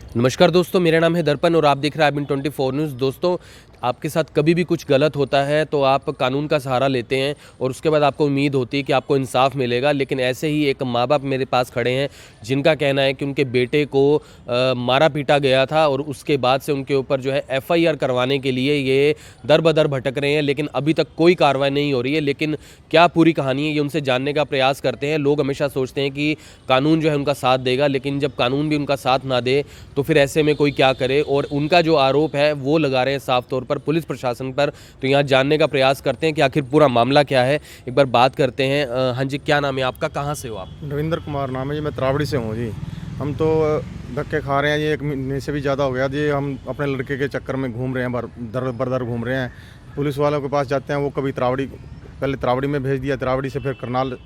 नमस्कार दोस्तों, मेरा नाम है दर्पण और आप देख रहे हैं IBN24 न्यूज़। दोस्तों, आपके साथ कभी भी कुछ गलत होता है तो आप कानून का सहारा लेते हैं और उसके बाद आपको उम्मीद होती है कि आपको इंसाफ मिलेगा। लेकिन ऐसे ही एक माँ बाप मेरे पास खड़े हैं जिनका कहना है कि उनके बेटे को मारा पीटा गया था और उसके बाद से उनके ऊपर जो है FIR करवाने के लिए ये दर बदर भटक रहे हैं, लेकिन अभी तक कोई कार्रवाई नहीं हो रही है। लेकिन क्या पूरी कहानी है ये उनसे जानने का प्रयास करते हैं। लोग हमेशा सोचते हैं कि कानून जो है उनका साथ देगा, लेकिन जब कानून भी उनका साथ ना दे तो फिर ऐसे में कोई क्या करे। और उनका जो आरोप है वो लगा रहे हैं साफ तौर पर पुलिस प्रशासन पर। तो यहाँ जानने का प्रयास करते हैं कि आखिर पूरा मामला क्या है। एक बार बात करते हैं। हाँ जी, क्या नाम है आपका, कहाँ से हो आप? रविंद्र कुमार नाम है जी, मैं त्रावड़ी से हूँ जी। हम तो धक्के खा रहे हैं जी, 1 महीने से भी ज़्यादा हो गया जी। हम अपने लड़के के चक्कर में घूम रहे हैं, दर बदर घूम रहे हैं। पुलिस वालों के पास जाते हैं, वो कभी पहले त्रावड़ी में भेज दिया, त्रावड़ी से फिर करनाल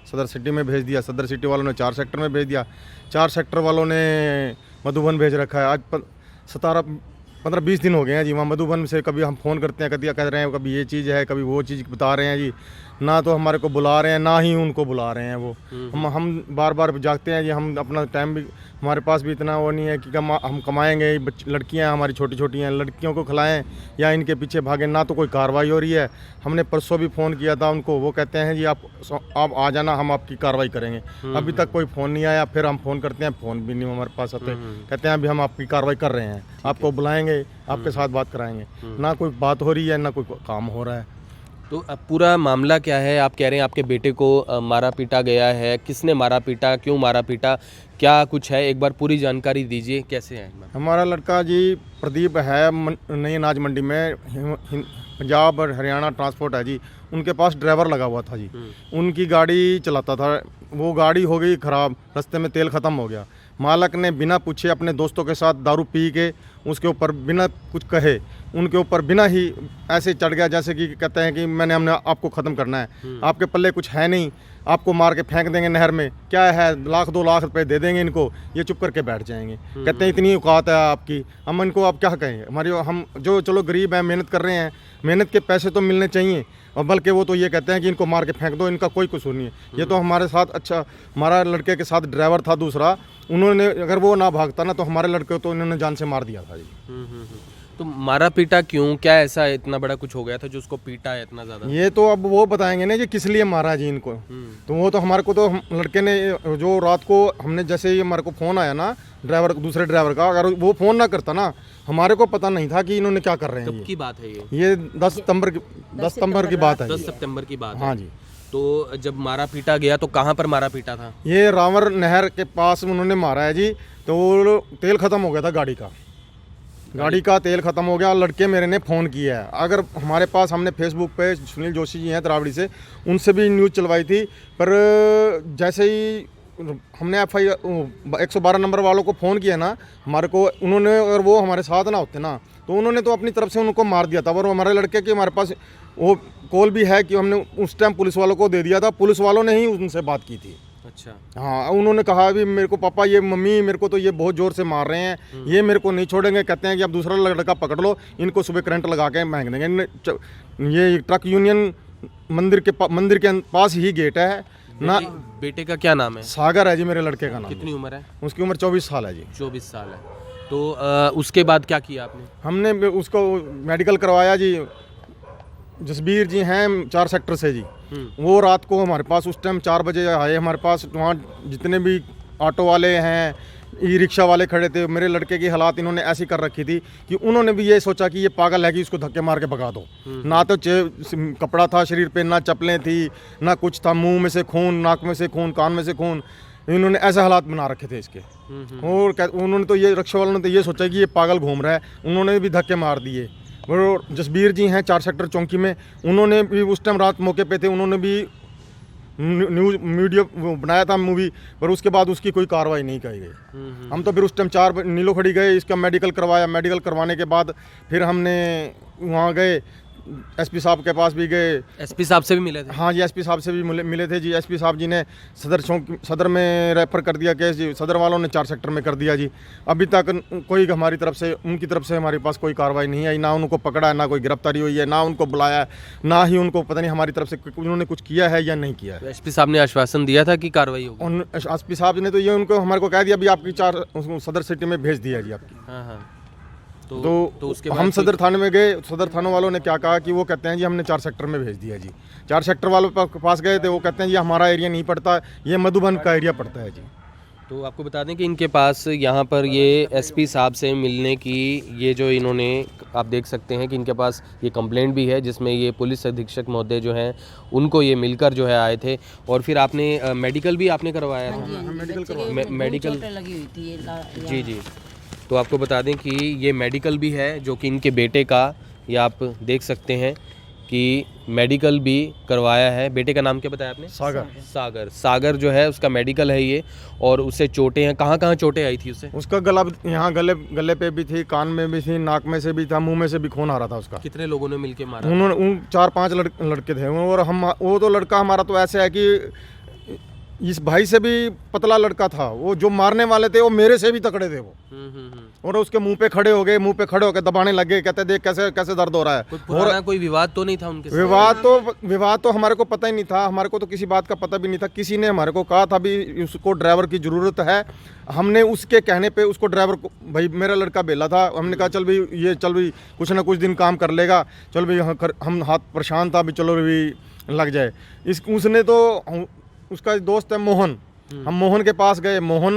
सदर सिटी में भेज दिया, सदर सिटी वालों ने 4 सेक्टर में भेज दिया, 4 सेक्टर वालों ने मधुबन भेज रखा है। आज 15-20 दिन हो गए हैं जी। वहाँ मधुबन से कभी हम फ़ोन करते हैं, कह रहे हैं कभी ये चीज़ है, कभी वो चीज़ बता रहे हैं जी। ना तो हमारे को बुला रहे हैं, ना ही उनको बुला रहे हैं वो। हम बार बार जागते हैं जी। हम अपना टाइम भी, हमारे पास भी इतना वो नहीं है कि हम कमाएंगे। लड़कियां हमारी छोटी छोटी हैं, लड़कियों को खिलाएं या इनके पीछे भागें। ना तो कोई कार्रवाई हो रही है। हमने परसों भी फ़ोन किया था उनको, वो कहते हैं जी आप आ जाना, हम आपकी कार्रवाई करेंगे। अभी तक कोई फ़ोन नहीं आया। फिर हम फ़ोन करते हैं, फ़ोन भी नहीं हमारे पास आते। कहते हैं अभी हम आपकी कार्रवाई कर रहे हैं, आपको बुलाएंगे, आपके साथ बात कराएंगे। ना कोई बात हो रही है, ना कोई काम हो रहा है। तो अब पूरा मामला क्या है? आप कह रहे हैं आपके बेटे को मारा पीटा गया है। किसने मारा पीटा, क्यों मारा पीटा, क्या कुछ है? एक बार पूरी जानकारी दीजिए, कैसे है? हमारा लड़का जी प्रदीप है, नई अनाज मंडी में पंजाब और हरियाणा ट्रांसपोर्ट है जी। उनके पास ड्राइवर लगा हुआ था जी। उनकी गाड़ी चलाता था। वो गाड़ी हो गई ख़राब, रास्ते में तेल ख़त्म हो गया। मालक ने बिना पूछे अपने दोस्तों के साथ दारू पी के उसके ऊपर बिना कुछ कहे उनके ऊपर बिना ही ऐसे चढ़ गया, जैसे कि कहते हैं कि हमने आपको ख़त्म करना है, आपके पल्ले कुछ है नहीं, आपको मार के फेंक देंगे नहर में, क्या है 1-2 लाख रुपए दे देंगे इनको, ये चुप करके बैठ जाएंगे। कहते हैं इतनी औकात है आपकी, हम इनको आप क्या कहेंगे। हम जो चलो गरीब हैं, मेहनत कर रहे हैं, मेहनत के पैसे तो मिलने चाहिए। और बल्कि वो तो ये कहते हैं कि इनको मार के फेंक दो, इनका कोई कसूर नहीं है। ये तो हमारे साथ, अच्छा हमारा लड़के के साथ ड्राइवर था दूसरा, उन्होंने अगर वो ना भागता ना तो हमारे लड़के तो इन्होंने जान से मार दिया था जी। तो मारा पीटा क्यों, क्या ऐसा इतना बड़ा कुछ हो गया था जो उसको पीटा है इतना ज़्यादा? ये तो अब वो बताएंगे ना जी किस लिए मारा जी इनको। तो वो तो हमारे को तो लड़के ने जो रात को हमने जैसे ही हमारे को फ़ोन आया ना दूसरे ड्राइवर का, अगर वो फ़ोन ना करता ना हमारे को पता नहीं था कि इन्होंने क्या कर रहे हैं। कब की बात है ये 10 सितंबर की बात है। 10 सितंबर की बात है। हाँ जी। तो जब मारा पीटा गया तो कहाँ पर मारा पीटा था? ये रावर नहर के पास उन्होंने मारा है जी। तो तेल ख़त्म हो गया था गाड़ी का तेल ख़त्म हो गया। लड़के मेरे ने फ़ोन किया है। अगर हमारे पास, हमने फेसबुक पे सुनील जोशी जी हैं त्रावड़ी से, उनसे भी न्यूज़ चलवाई थी। पर जैसे ही हमने FIR 112 नंबर वालों को फ़ोन किया ना हमारे को, उन्होंने, अगर वो हमारे साथ ना होते ना तो उन्होंने तो अपनी तरफ से उनको मार दिया था। और हमारे लड़के के हमारे पास वो कॉल भी है कि हमने उस टाइम पुलिस वालों को दे दिया था। पुलिस वालों ने ही उनसे बात की थी। अच्छा। हाँ, उन्होंने कहा भी मेरे को पापा, ये मम्मी मेरे को तो ये बहुत ज़ोर से मार रहे हैं, ये मेरे को नहीं छोड़ेंगे। कहते हैं कि अब दूसरा लड़का पकड़ लो, इनको सुबह करंट लगा के फेंक देंगे। ये ट्रक यूनियन मंदिर के पास ही गेट है ना। बेटे का क्या नाम है? सागर है जी मेरे लड़के का नाम। कितनी उम्र है? उसकी उम्र 24 साल है जी। 24 साल है। तो उसके बाद क्या किया आपने? हमने उसको मेडिकल करवाया जी। जसबीर जी हैं 4 सेक्टर से जी। वो रात को हमारे पास उस टाइम 4 बजे आए हमारे पास। वहाँ जितने भी ऑटो वाले हैं, ई रिक्शा वाले खड़े थे। मेरे लड़के की हालात इन्होंने ऐसी कर रखी थी कि उन्होंने भी ये सोचा कि ये पागल है कि इसको धक्के मार के भगा दो। ना तो कपड़ा था शरीर पे, ना चप्पलें थी, ना कुछ था। मुंह में से खून, नाक में से खून, कान में से खून। इन्होंने ऐसे हालात बना रखे थे इसके। और उन्होंने तो ये, रिक्शा वालों ने तो ये सोचा कि ये पागल घूम रहा है। उन्होंने भी धक्के मार दिए। और जसबीर जी हैं 4 सेक्टर चौकी में, उन्होंने भी उस टाइम रात मौके पे थे, उन्होंने भी न्यूज़ मीडिया बनाया था मूवी, पर उसके बाद उसकी कोई कार्रवाई नहीं की गई। हम तो फिर उस टाइम 4 नीलो खड़ी गए, इसका मेडिकल करवाया। मेडिकल करवाने के बाद फिर हमने वहाँ गए, एसपी साहब के पास भी गए। एसपी साहब से भी मिले थे? हाँ जी, एसपी साहब से भी मिले थे जी। एसपी साहब जी ने सदर में रेफर कर दिया केस जी। सदर वालों ने 4 सेक्टर में कर दिया जी। अभी तक कोई हमारी तरफ से, उनकी तरफ से हमारे पास कोई कार्रवाई नहीं आई, ना उनको पकड़ा है, ना कोई गिरफ्तारी हुई है, ना उनको बुलाया है, ना ही उनको पता नहीं हमारी तरफ से उन्होंने कुछ किया है या नहीं किया है। एसपी साहब ने आश्वासन दिया था कि कार्रवाई होगी? एसपी साहब ने तो ये उनको हमारे को कह दिया अभी आपकी 4 सदर सिटी में भेज दिया जी आपकी। हाँ हाँ। तो उसके हम सदर थाने में गए। सदर थाने वालों ने क्या कहा कि वो कहते हैं जी हमने 4 सेक्टर में भेज दिया जी। 4 सेक्टर वालों के पास गए थे, वो कहते हैं जी हमारा एरिया नहीं पड़ता, ये मधुबन का एरिया पड़ता है जी। तो आपको बता दें कि इनके पास यहाँ पर ये एसपी साहब से मिलने की ये जो इन्होंने, आप देख सकते हैं कि इनके पास ये कंप्लेंट भी है जिसमें ये पुलिस अधीक्षक महोदय जो हैं उनको ये मिलकर जो है आए थे। और फिर आपने मेडिकल भी आपने करवाया था? मेडिकल लगी हुई थी ये जी जी। तो आपको बता दें कि ये मेडिकल भी है जो कि इनके बेटे का, ये आप देख सकते हैं कि मेडिकल भी करवाया है। बेटे का नाम क्या बताया आपने? सागर जो है उसका मेडिकल है ये। और उससे चोटें हैं, कहाँ कहाँ चोटें आई थी उसे? उसका गला यहाँ गले पे भी थी, कान में भी थी, नाक में से भी था, मुंह में से भी खून आ रहा था उसका। कितने लोगों ने मिलके मारा? उन्होंने 4-5 लड़के थे। और हम, वो तो लड़का हमारा तो ऐसे है कि इस भाई से भी पतला लड़का था, वो जो मारने वाले थे वो मेरे से भी तकड़े थे वो। और उसके मुंह पे खड़े हो गए, मुंह पे खड़े होकर दबाने लगे, कहते देख कैसे कैसे दर्द हो रहा है। और कोई विवाद तो नहीं था उनके साथ? विवाद तो हमारे को पता ही नहीं था, हमारे को तो किसी बात का पता भी नहीं था। किसी ने हमारे को कहा था भी उसको ड्राइवर की ज़रूरत है। हमने उसके कहने पे उसको ड्राइवर को, भाई मेरा लड़का बेला था, हमने कहा चल भाई ये चल भाई कुछ ना कुछ दिन काम कर लेगा, चल भाई हम हाथ परेशान था भी चलो भाई लग जाए। उसने तो, उसका दोस्त है मोहन, हम मोहन के पास गए। मोहन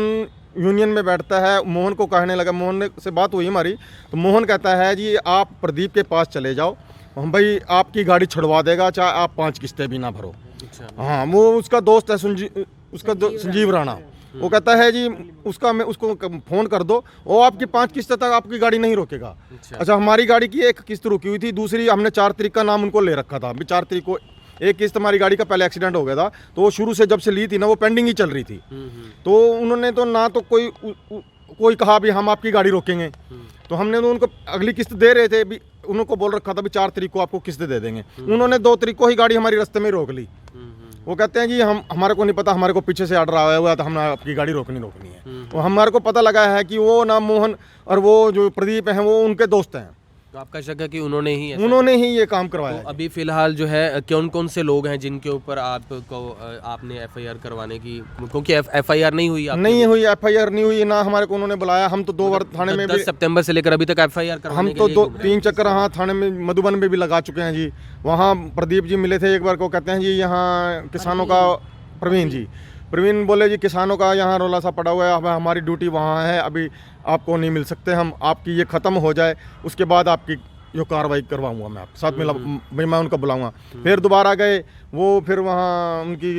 यूनियन में बैठता है। मोहन को कहने लगा, मोहन से बात हुई हमारी, तो मोहन कहता है जी आप प्रदीप के पास चले जाओ, हम भाई आपकी गाड़ी छुड़वा देगा चाहे आप 5 किस्तें भी ना भरो। अच्छा। हाँ, वो उसका दोस्त है संजीव राणा। वो कहता है जी मैं उसको फ़ोन कर दो, वो आपकी 5 किस्तें तक आपकी गाड़ी नहीं रोकेगा। अच्छा, हमारी गाड़ी की 1 किस्त रुकी हुई थी, दूसरी हमने 4 तारीख का नाम उनको ले रखा था। अभी 4 तारीख को 1 किस्त हमारी गाड़ी का पहले एक्सीडेंट हो गया था, तो वो शुरू से जब से ली थी ना वो पेंडिंग ही चल रही थी। तो उन्होंने तो ना तो कोई कहा भी हम आपकी गाड़ी रोकेंगे, तो हमने तो उनको अगली किस्त दे रहे थे भी, उनको बोल रखा था भी 4 तारीख को आपको किस्त दे देंगे। उन्होंने 2 तारीख को ही गाड़ी हमारी रास्ते में रोक ली। वो कहते हैं जी हमारे को नहीं पता, हमारे को पीछे से ऑर्डर आया हुआ था, हमने आपकी गाड़ी रोकनी है। वो हमारे को पता लगा है कि वो ना मोहन और वो जो प्रदीप हैं वो उनके दोस्त हैं। तो आपका शक है कि उन्होंने ही ये काम करवाया। तो अभी फिलहाल जो है कौन कौन से लोग हैं जिनके ऊपर आपने एफआईआर करवाने की, क्योंकि एफआईआर नहीं हुई? एफआईआर नहीं हुई ना, हमारे को उन्होंने बुलाया। हम तो 2 बार थाने में 10 सितंबर से लेकर अभी तक एफआईआर करवाने हम तो 3 चक्कर हाँ थाने में मधुबन में भी लगा चुके हैं जी। वहाँ प्रदीप जी मिले थे एक बार को, कहते हैं जी यहाँ किसानों का, प्रवीण बोले जी किसानों का यहाँ रोला सा पड़ा हुआ है, हमारी ड्यूटी वहाँ है, अभी आपको नहीं मिल सकते, हम आपकी ये ख़त्म हो जाए उसके बाद आपकी जो कार्रवाई करवाऊंगा मैं आपके साथ में, मैं उनका बुलाऊंगा। फिर दोबारा गए वो, फिर वहाँ उनकी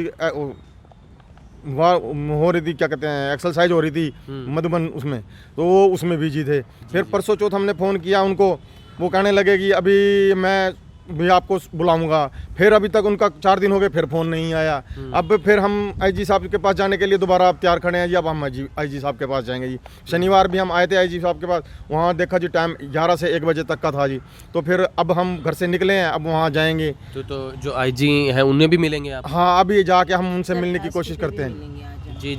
हो रही थी, क्या कहते हैं, एक्सरसाइज हो रही थी मधुबन उसमें, तो वो उसमें बिजी थे। फिर परसों चौथ हमने फ़ोन किया उनको, वो कहने लगे कि अभी मैं भी आपको बुलाऊंगा। फिर अभी तक उनका 4 दिन हो गए, फिर फ़ोन नहीं आया। अब फिर हम आईजी साहब के पास जाने के लिए दोबारा आप तैयार खड़े हैं जी। अब हम आईजी साहब के पास जाएंगे जी। शनिवार भी हम आए थे आईजी साहब के पास, वहाँ देखा जी टाइम 11 से 1 बजे तक का था जी। तो फिर अब हम घर से निकले हैं, अब वहाँ जाएंगे। तो जो आईजी हैं उन्हें भी मिलेंगे आप? हाँ, अभी जाके हम उनसे मिलने की कोशिश करते हैं। जी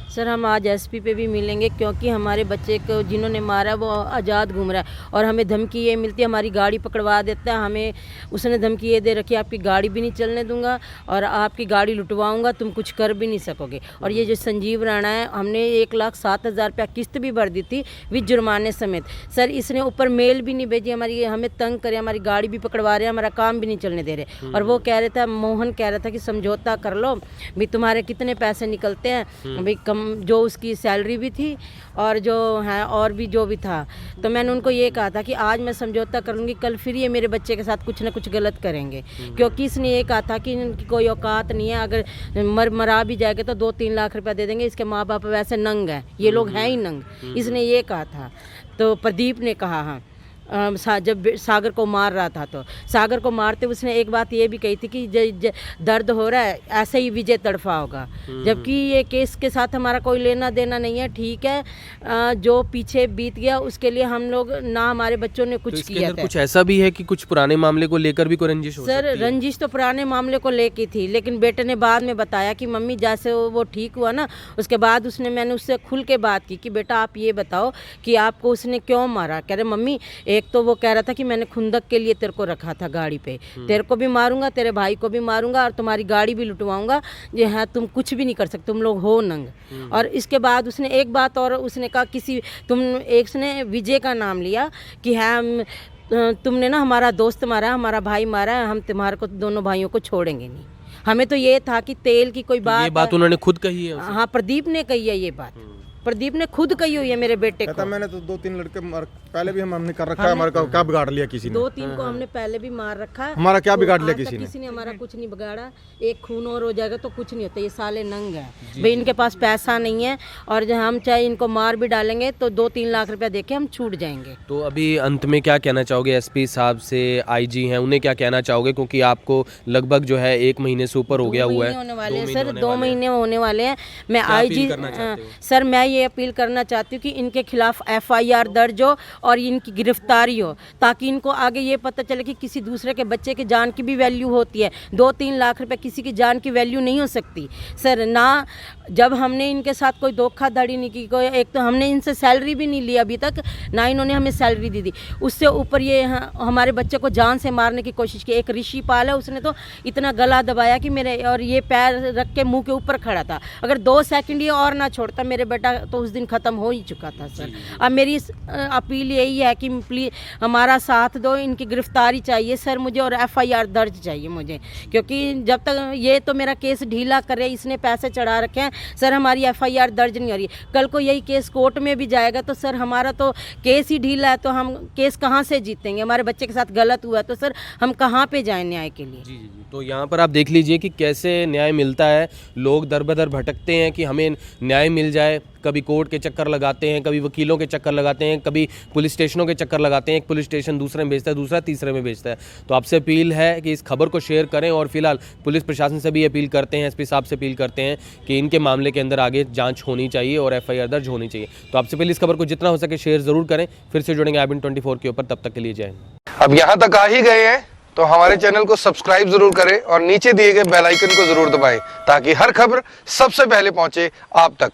सर, हम आज एसपी पे भी मिलेंगे क्योंकि हमारे बच्चे को जिन्होंने मारा वो आज़ाद घूम रहा है और हमें धमकी ये मिलती है, हमारी गाड़ी पकड़वा देता है। हमें उसने धमकी ये दे रखी है, आपकी गाड़ी भी नहीं चलने दूंगा और आपकी गाड़ी लुटवाऊंगा, तुम कुछ कर भी नहीं सकोगे। और ये जो संजीव राणा है, हमने 1,07,000 रुपया किस्त भी भर दी थी विद जुर्माने समेत। सर, इसने ऊपर मेल भी नहीं भेजी, हमारी हमें तंग करे, हमारी गाड़ी भी पकड़वा रहे हैं, हमारा काम भी नहीं चलने दे रहे। और वो कह रहा था, मोहन कह रहा था कि समझौता कर लो भाई, तुम्हारे कितने पैसे निकलते हैं भाई, कम जो उसकी सैलरी भी थी और जो है और भी जो भी था। तो मैंने उनको ये कहा था कि आज मैं समझौता कर लूँगी, कल फिर ये मेरे बच्चे के साथ कुछ ना कुछ गलत करेंगे, क्योंकि इसने ये कहा था कि इनकी कोई औकात नहीं है, अगर मरा भी जाएगा तो 2-3 लाख रुपया दे देंगे, इसके माँ बाप वैसे नंग हैं, ये लोग हैं ही नंग, इसने ये कहा था। तो प्रदीप ने कहा हाँ, जब सागर को मार रहा था तो सागर को मारते उसने एक बात ये भी कही थी कि दर्द हो रहा है, ऐसे ही विजय तड़फा होगा। जबकि ये केस के साथ हमारा कोई लेना देना नहीं है। ठीक है, जो पीछे बीत गया उसके लिए हम लोग ना, हमारे बच्चों ने कुछ इसके किया अंदर था। कुछ ऐसा भी है कि कुछ पुराने मामले को लेकर भी कोई रंजिश हो सर सकती है? रंजिश तो पुराने मामले को लेके थी, लेकिन बेटे ने बाद में बताया कि मम्मी जैसे वो ठीक हुआ ना, उसके बाद मैंने उससे खुल के बात की कि बेटा आप ये बताओ कि आपको उसने क्यों मारा। कह रहे मम्मी, एक तो वो कह रहा था कि मैंने खुंदक के लिए तेरे को रखा था गाड़ी पे, तेरे को भी मारूंगा, तेरे भाई को भी मारूंगा और तुम्हारी गाड़ी भी लुटवाऊंगा, ये है तुम कुछ भी नहीं कर सकते, तुम लोग हो नंग। और इसके बाद उसने एक बात और उसने कहा, उसने विजय का नाम लिया कि है तुमने ना हमारा दोस्त मारा, हमारा भाई मारा है, हम तुम्हारे को दोनों भाइयों को छोड़ेंगे नहीं। हमें तो ये था कि तेल की कोई ये बात उन्होंने खुद कही है उसे? हाँ, प्रदीप ने कही है ये बात, प्रदीप ने खुद कही हुई है मेरे बेटे कहता को। मैंने तो 2-3 लड़के पहले भी हमने कर रखा है, हमारा क्या बिगाड़ लिया किसी ने? 2-3 को हमने पहले भी मार रखा है। हमारा क्या बिगाड़ लिया आज तक किसी ने? हमारा कुछ नहीं बिगाड़ा। एक खून और हो जाएगा तो कुछ नहीं होता, ये साले नंग है भाई, इनके पास पैसा नहीं है और जब हम चाहे इनको मार भी डालेंगे तो 2-3 लाख रुपया देके हम छूट जाएंगे। तो अभी अंत में क्या कहना चाहोगे एसपी साहब से, आईजी हैं, उन्हें क्या कहना चाहोगे? क्योंकि आपको लगभग जो है 1 महीने से ऊपर हो गया हुआ है। होने वाले हैं सर, 2 महीने होने वाले हैं। मैं क्या अपील आईजी करना चाहते हो? सर मैं ये अपील करना चाहती हूँ कि इनके खिलाफ FIR दर्ज हो और इनकी गिरफ्तारी हो, ताकि इनको आगे ये पता चले कि किसी दूसरे के बच्चे की जान की भी वैल्यू होती है। 2-3 लाख रुपए किसी की जान की वैल्यू नहीं हो सकती सर। ना जब हमने इनके साथ कोई धोखाधड़ी नहीं की, कोई एक तो हमने इनसे सैलरी भी नहीं ली अभी तक, ना इन्होंने हमें सैलरी दी थी। उससे ऊपर ये हमारे बच्चे को जान से मारने की कोशिश की। एक ऋषि पाल है, उसने तो इतना गला दबाया कि मेरे, और ये पैर रख के मुंह के ऊपर खड़ा था। अगर 2 सेकंड ये और ना छोड़ता मेरे बेटा तो उस दिन ख़त्म हो ही चुका था सर। अब मेरी अपील यही है कि प्लीज़ हमारा साथ दो, इनकी गिरफ्तारी चाहिए सर मुझे, और FIR दर्ज चाहिए मुझे, क्योंकि जब तक ये तो मेरा केस ढीला करे, इसने पैसे चढ़ा रखे हैं सर, हमारी FIR दर्ज नहीं हो रही। कल को यही केस कोर्ट में भी जाएगा तो सर हमारा तो केस ही ढीला है, तो हम केस कहाँ से जीतेंगे? हमारे बच्चे के साथ गलत हुआ तो सर हम कहाँ पे जाएं न्याय के लिए? जी। तो यहाँ पर आप देख लीजिए कि कैसे न्याय मिलता है। लोग दर बदर भटकते हैं कि हमें न्याय मिल जाए, कभी कोर्ट के चक्कर लगाते हैं, कभी वकीलों के चक्कर लगाते हैं, कभी पुलिस स्टेशनों के चक्कर लगाते हैं। एक पुलिस स्टेशन दूसरे में भेजता है, दूसरा तीसरे में भेजता है। तो आपसे अपील है कि इस खबर को शेयर करें, और फिलहाल पुलिस प्रशासन से भी अपील करते हैं, SP साहब से अपील करते हैं कि इनके मामले के अंदर आगे जांच होनी चाहिए और FIR दर्ज होनी चाहिए। तो आपसे पहले इस खबर को जितना हो सके शेयर जरूर करें। फिर से जुड़ेंगे IBN 24 के ऊपर, तब तक के लिए जय हिंद। अब यहाँ तक आ ही गए हैं तो हमारे चैनल को सब्सक्राइब जरूर करें और नीचे दिए गए बेल आइकन को जरूर दबाएं, ताकि हर खबर सबसे पहले पहुंचे आप तक।